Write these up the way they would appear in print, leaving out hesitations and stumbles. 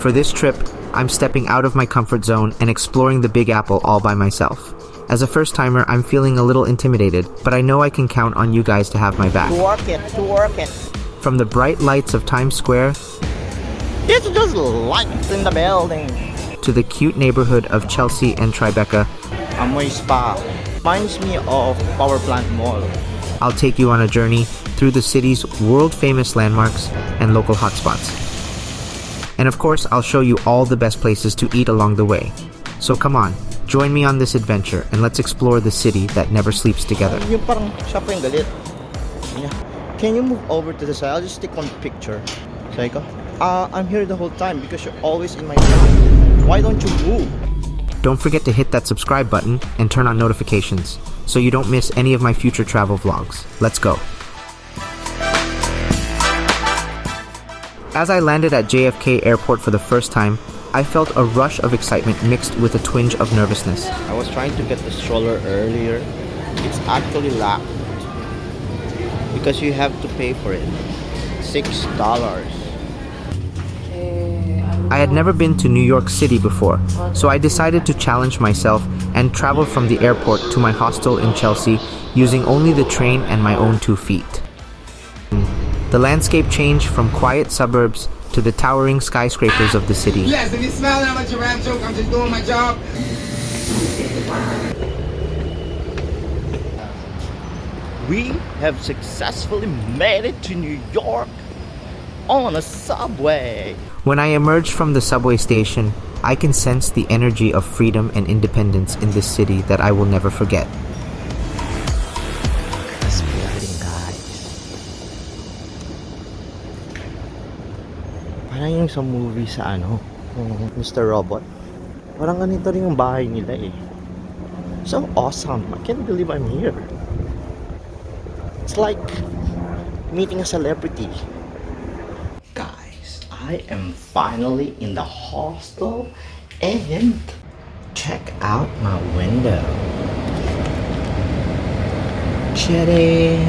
For this trip, I'm stepping out of my comfort zone and exploring the Big Apple all by myself. As a first-timer, I'm feeling a little intimidated, but I know I can count on you guys to have my back. To work it. From the bright lights of Times Square, It's just lights in the building. to the cute neighborhood of Chelsea and Tribeca, Amoy spa. Reminds me of Power Plant Mall. I'll take you on a journey through the city's world-famous landmarks and local hotspots. And of course, I'll show you all the best places to eat along the way. So come on, join me on this adventure and let's explore the city that never sleeps together. Yung parang siya pa yung galit. Yeah. Can you move over to the side? I'll just take one picture. Sabi ko, I'm here the whole time because you're always in my shot. Why don't you move? Don't forget to hit that subscribe button and turn on notifications so you don't miss any of my future travel vlogs. Let's go. As I landed at JFK Airport for the first time, I felt a rush of excitement mixed with a twinge of nervousness. I was trying to get the stroller earlier. It's actually locked because you have to pay for it. $6. I had never been to New York City before, so I decided to challenge myself and travel from the airport to my hostel in Chelsea using only the train and my own 2 feet. The landscape changed from quiet suburbs to the towering skyscrapers of the city. Yes, if you smell that much of a joke, I'm just doing my job. We have successfully made it to New York on a subway. When I emerged from the subway station, I can sense the energy of freedom and independence in this city that I will never forget. This building, guys. Parang yung sa movie sa Mr. Robot. Parang ganito rin yung bahay nila eh. So awesome. I can't believe I'm here. It's like meeting a celebrity. Guys, I am finally in the hostel and check out my window. Chitty.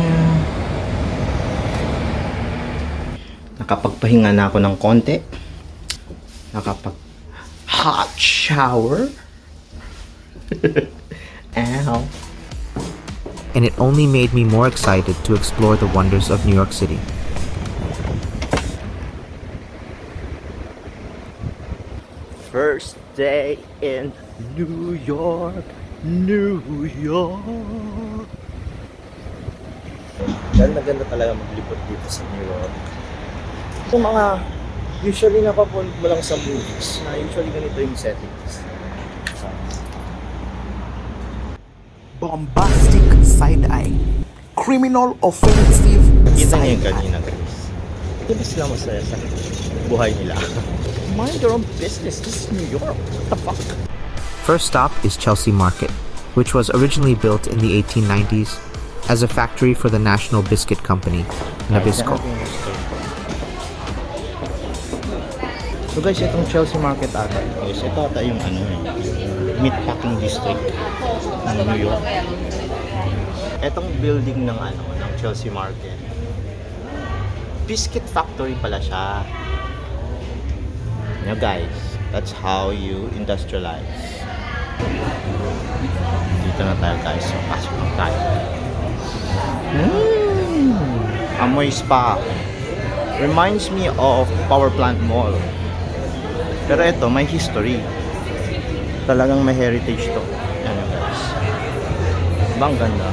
Nakapagpahinga na ako ng konti. Hot shower. Ow. And it only made me more excited to explore the wonders of New York City. First day in New York, New York. Ganda talaga maglipot dito sa New York. Yung mga usually napapunod mo lang sa movies na usually ganito yung settings. Bombastic side-eye, criminal offensive Kita ngayon side-eye. kanina guys. Di ba sila masaya sa buhay nila? Mind your own business. This is New York. What the fuck? First stop is Chelsea Market, which was originally built in the 1890s as a factory for the National Biscuit Company, Nabisco. So guys, itong Chelsea Market ata. Guys, ito ata yung meatpacking district ng New York. Etong building ng ng Chelsea Market. Biscuit factory pala siya. You know guys, that's how you industrialize. Dito na tayo guys. So, pasok na tayo. Amoy spa. Reminds me of Power Plant Mall. Pero ito, may history. Talagang may heritage to. Ano guys. Bang ganda.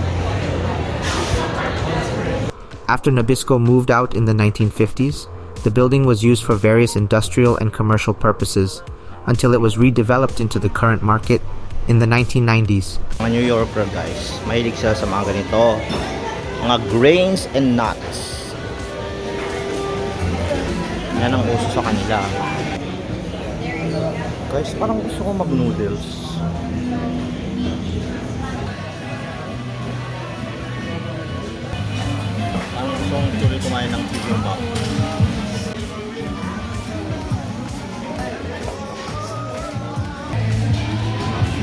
After Nabisco moved out in the 1950s, the building was used for various industrial and commercial purposes until it was redeveloped into the current market in the 1990s. Mga New Yorker guys, mahilig sila sa mga ganito. Mga grains and nuts. Yan ang uso sa kanila. Guys, parang gusto ko mag-noodles. Parang gusto kong tuloy kumain ng bibimbap.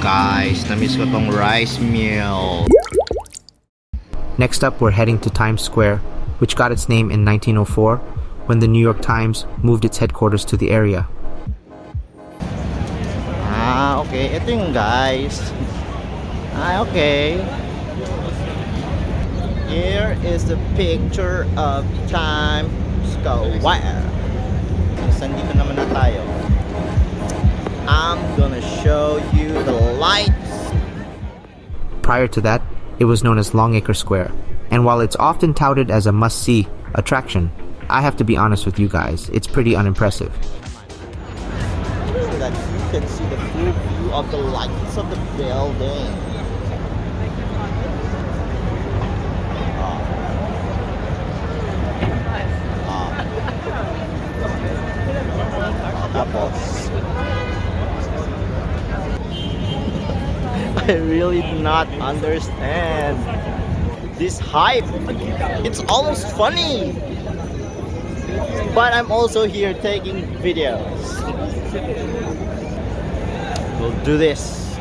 Guys, na-miss ko tong rice meal. Next up, we're heading to Times Square, which got its name in 1904 when the New York Times moved its headquarters to the area. Okay. Ito yung guys. Okay. Here is the picture of Times Square. Nandito naman na tayo. I'm gonna show you the lights. Prior to that, it was known as Longacre Square, and while it's often touted as a must-see attraction, I have to be honest with you guys, it's pretty unimpressive. So that you can see the full view of the lights of the building. Tapos, I really do not understand this hype. It's almost funny, but I'm also here taking videos. We'll do this.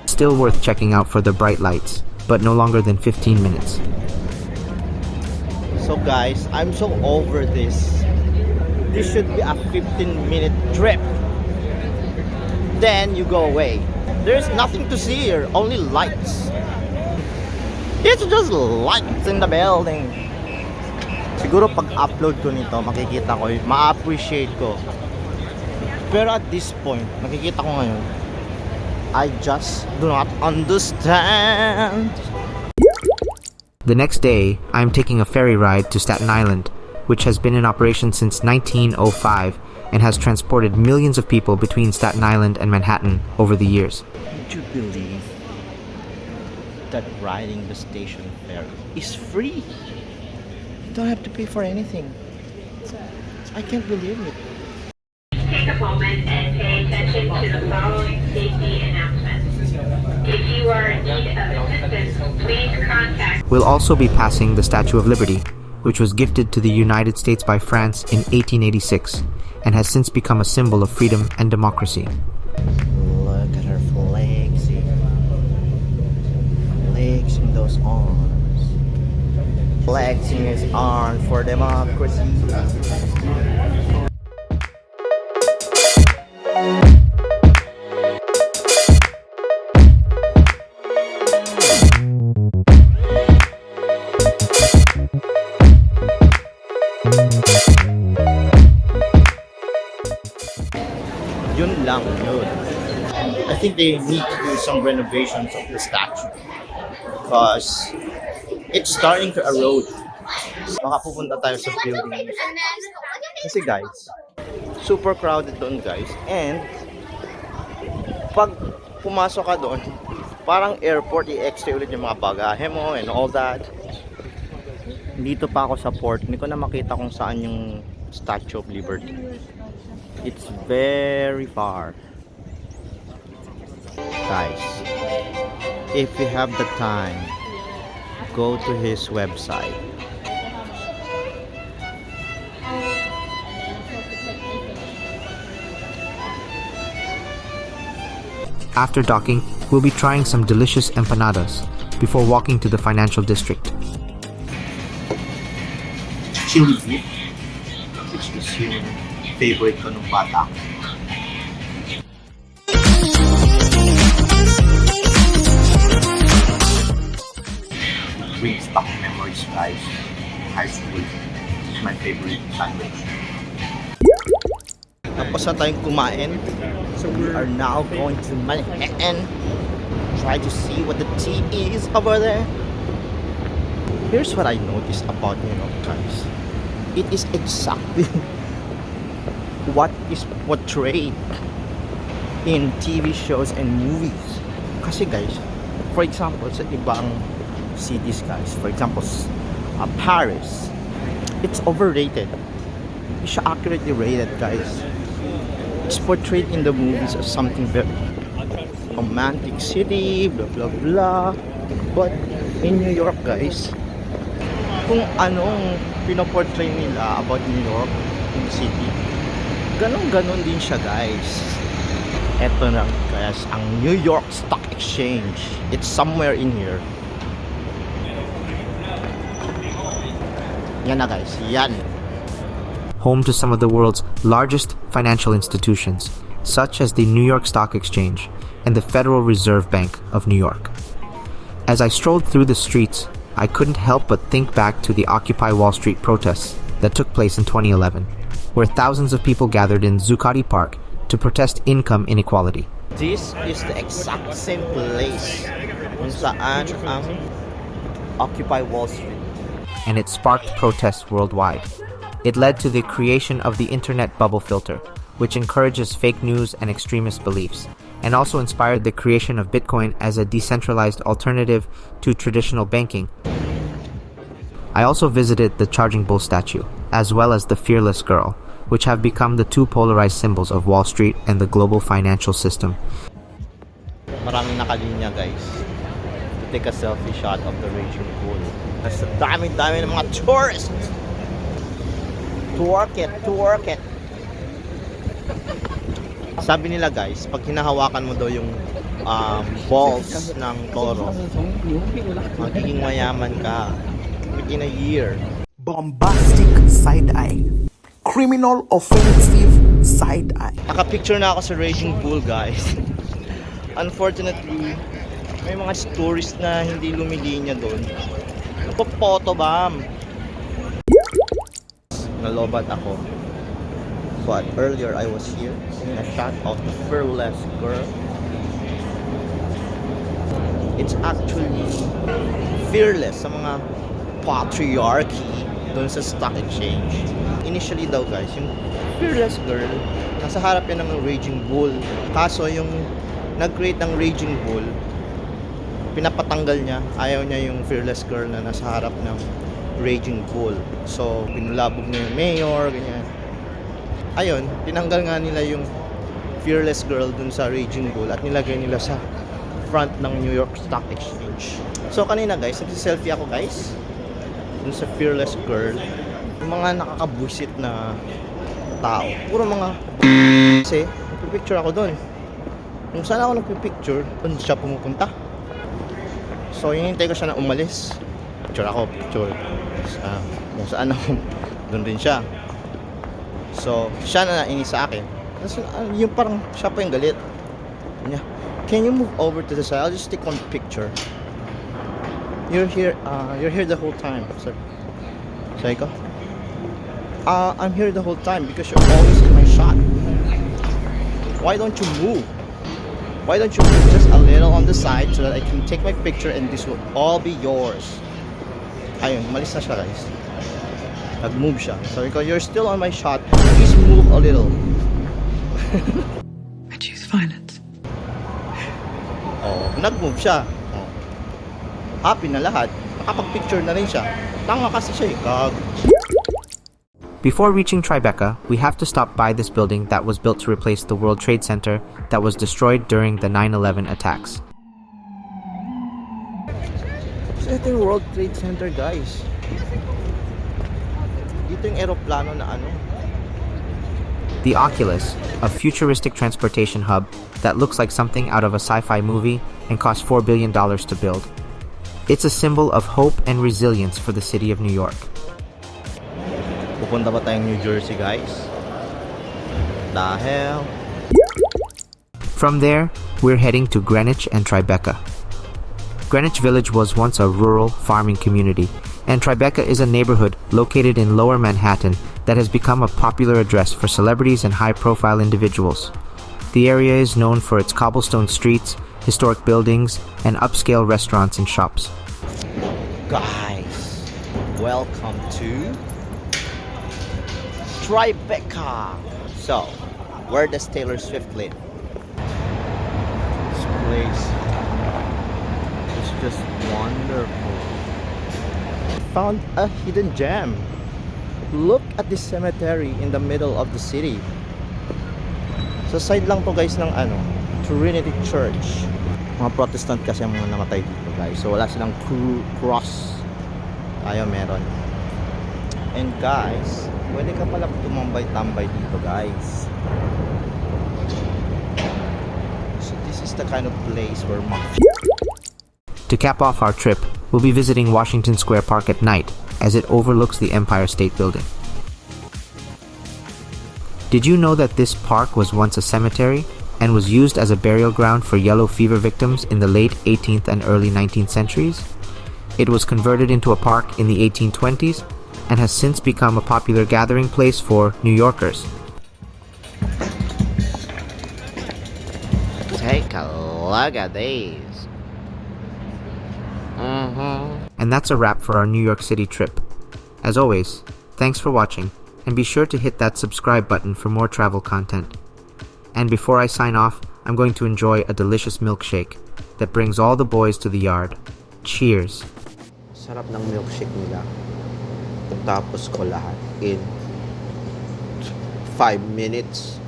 Still worth checking out for the bright lights, but no longer than 15 minutes. So guys, I'm so over this. This should be a 15-minute trip. Then you go away. There's nothing to see here, only lights. It's just lights in the building. Siguro pag upload ko nito, makikita ko, ma-appreciate ko. Pero at this point, nakikita ko ngayon, I just do not understand. The next day, I'm taking a ferry ride to Staten Island, which has been in operation since 1905 and has transported millions of people between Staten Island and Manhattan over the years. Would you believe that riding the station ferry is free? You don't have to pay for anything. I can't believe it. Take a moment and pay attention to the following safety announcements. If you are in need of assistance, please contact. We'll also be passing the Statue of Liberty, which was gifted to the United States by France in 1886 and has since become a symbol of freedom and democracy. Look at her flexing. Flexing those arms. Flexing his arms for democracy. Yun lang yun. I think they need to do some renovations of the statue because it's starting to erode. Baka pupunta tayo sa building. Kasi guys, super crowded doon guys. And pag pumasok ka doon, parang airport, i-extra ulit yung mga bagahe mo and all that. Dito pa ako sa port, hindi ko na makita kung saan yung Statue of Liberty. It's very far. Guys, if you have the time, go to his website. After docking, we'll be trying some delicious empanadas before walking to the financial district. Chili dip, which is yung favorite ko nung bata. Brings back memories guys. High school is my favorite sandwich. Tapos na tayong kumain. So we are now going to Manhattan. Try to see what the tea is over there. Here's what I noticed about New York guys. It is exactly what is portrayed in TV shows and movies. Kasi guys, for example, sa ibang cities guys, for example, Paris, it's overrated. It's accurately rated guys. It's portrayed in the movies as something very romantic city, blah blah blah. But in New York guys, kung anong pinoportray nila about New York, yung city, ganon-ganon din siya guys. Eto na guys, ang New York Stock Exchange. It's somewhere in here. Yan na guys, yan. Home to some of the world's largest financial institutions, such as the New York Stock Exchange and the Federal Reserve Bank of New York. As I strolled through the streets, I couldn't help but think back to the Occupy Wall Street protests that took place in 2011, where thousands of people gathered in Zuccotti Park to protest income inequality. This is the exact same place kung saan ang Occupy Wall Street. And it sparked protests worldwide. It led to the creation of the internet bubble filter, which encourages fake news and extremist beliefs, and also inspired the creation of Bitcoin as a decentralized alternative to traditional banking. I also visited the Charging Bull statue, as well as the Fearless Girl, which have become the two polarized symbols of Wall Street and the global financial system. Maraming nakalinya guys to take a selfie shot of the Raging Bull. Kasi dami-dami ng mga tourists. Twerk it. Sabi nila guys, pag hinahawakan mo daw yung balls ng toro, magiging mayaman ka within a year. Bombastic side-eye. Criminal offensive side-eye. Naka-picture na ako sa Raging Bull guys. Unfortunately, may mga stories na hindi lumilinya doon. Nagpo-photo bomb. Nalobat ako. But earlier I was here in a shot of the Fearless Girl. It's actually fearless sa mga patriarchy doon sa stock exchange. Initially daw guys, yung Fearless Girl, nasa harap yan ng Raging Bull. Kaso yung nag-create ng Raging Bull, pinapatanggal niya. Ayaw niya yung Fearless Girl na nasa harap ng Raging Bull. So, pinulabog niya yung mayor, ganyan. Ayun, tinanggal nga nila yung Fearless Girl dun sa Raging Bull at nilagay nila sa front ng New York Stock Exchange. So, kanina guys, nagsiselfie ako guys dun sa Fearless Girl. Yung mga nakakabwisit na tao, puro mga kasi nagpipicture ako dun. Kung saan ako nagpipicture, dun siya pumupunta. So, hinihintay ko siya na umalis. Picture. Kung saan ako, dun rin siya. So, siya na nainis sa akin. Yung parang siya pa yung galit. Yeah. Can you move over to the side? I'll just take one picture. You're here the whole time. Sabi ko, I'm here the whole time because you're always in my shot. Why don't you move? Why don't you move just a little on the side so that I can take my picture and this will all be yours? Ayun, malis na siya guys. Nag-move siya. Sabi ko, you're still on my shot. Please move a little. I choose violence. Oh, nag-move siya. Oh. Happy na lahat. Nakapag-picture na rin siya. Tanga kasi siya eh. Before reaching Tribeca, we have to stop by this building that was built to replace the World Trade Center that was destroyed during the 9/11 attacks. So, ito yung World Trade Center guys. Dito yung aeroplano na ano. The Oculus, a futuristic transportation hub that looks like something out of a sci-fi movie and cost $4 billion to build. It's a symbol of hope and resilience for the city of New York. Pupunta ba tayong New Jersey guys? Dahil From there, we're heading to Greenwich and Tribeca. Greenwich Village was once a rural farming community, and Tribeca is a neighborhood located in Lower Manhattan that has become a popular address for celebrities and high-profile individuals. The area is known for its cobblestone streets, historic buildings, and upscale restaurants and shops. guys, welcome to Tribeca. So, where does Taylor Swift live? This place is just wonderful. Found a hidden gem. Look at this cemetery in the middle of the city. Sa side lang to guys ng Trinity Church. Mga Protestant kasi ang mga namatay dito guys. So wala silang cross. Tayo meron. And guys, pwede ka pala tumambay-tambay dito guys. So this is the kind of place where To cap off our trip, we'll be visiting Washington Square Park at night, as it overlooks the Empire State Building. Did you know that this park was once a cemetery and was used as a burial ground for yellow fever victims in the late 18th and early 19th centuries? It was converted into a park in the 1820s and has since become a popular gathering place for New Yorkers. Take a look at these. And that's a wrap for our New York City trip. As always, thanks for watching, and be sure to hit that subscribe button for more travel content. And before I sign off, I'm going to enjoy a delicious milkshake that brings all the boys to the yard. Cheers! Sarap ng milkshake nila. Tapos ko lahat in 5 minutes.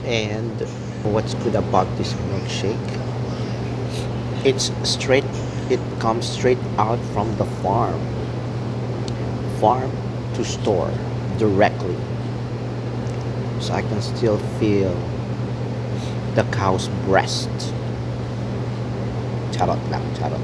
And what's good about this milkshake? It comes straight out from the farm to store directly, so I can still feel the cow's breast. Charot lang, charot.